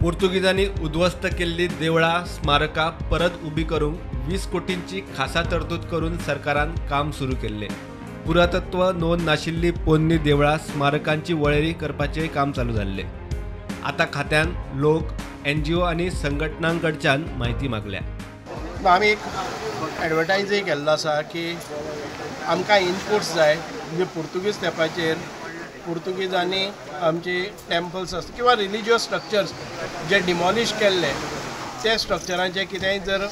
पोर्तुगीजांनी उद्ध्वस्त केल्ली देवळां स्मारकां परत उबी करूंक 20 कोटींची खासा तरतूद करून सरकारान काम सुरू केल्लें। पुरातत्व नोंद नाशिल्ली पोरणी देवळां स्मारकांची वळेरी करपाचें काम चालू जाल्लें। आता खात्यान लोक NGO आनी संघटनांकडच्यान म्हायती मागल्या। आमी एक एडवर्टायजय केल्लो आसा की आमकां इनपुट्स जाय, म्हणजे पुर्तुगीज तेंपाचेर पुर्तुगीजांनी आमचे टेम्पल्स आसता किंवा रिलिजियस स्ट्रक्चर्स जे डिमॉलिश केल्ले ते स्ट्रक्चरांचे कितेंय जर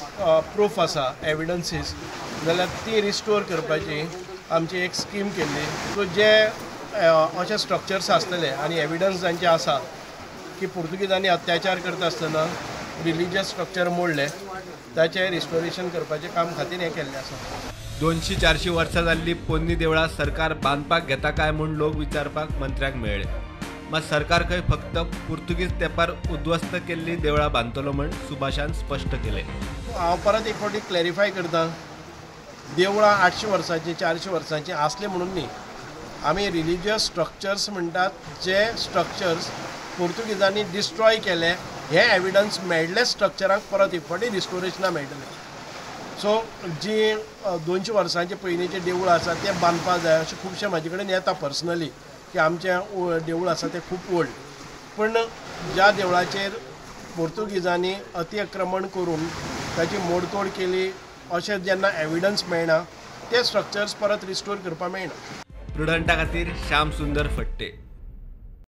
प्रूफ आसा, एविडन्सीस जाल्यार ती रिस्टोर करपाची आमची एक स्कीम केल्ली। सो जे अशे स्ट्रक्चर्स आसतले आनी एविडन्स जांचे आसा की पुर्तुगीजांनी अत्याचार करता आसतना रिलिजियस स्ट्रक्चर मोडले, ताचें रिस्टोरेशन करपाचें काम खातीर हें केल्लें आसा। 200-400 वर्सां जाल्ली पोरणी देवळां सरकार बांदपाक घेता काय म्हूण लोक विचारपाक मंत्र्याक मेळ्ळे। मात सरकार खंय फक्त पुर्तुगीज तेंपार उद्ध्वस्त केल्ली देवळां बांदतलो म्हूण सुभाषान स्पश्ट केलें। हांव परत एक फावटी क्लॅरिफाय करता, देवळां 800 वर्सांची 400 वर्सांची आसली म्हणून न्ही, आमी रिलिजियस स्ट्रक्चर्स म्हणटात जे स्ट्रक्चर्स पुर्तुगीजांनी डिस्ट्रॉय केले, हे एविडन्स मेळ्ळे स्ट्रक्चरांक परत एक फावटी रिस्टोरेशनाक मेळटलें। सो जी 200 वर्सांचे पयलींचे देवूळ आसा ते बांदपाक जाय अशें खुबशे म्हाजे कडेन येता पर्सनली की आमचें देवूळ आसा तें खूब ओल्ड, पूण ज्या देवळाचेर पुर्तुगीजांनी अतिक्रमण करून ताची मोडतोड केली अशें जेन्ना एविडन्स मेळना ते स्ट्रक्चर्स परत रिस्टोर करपाक मेळना। प्रुडंटा खातीर श्याम सुंदर फडते।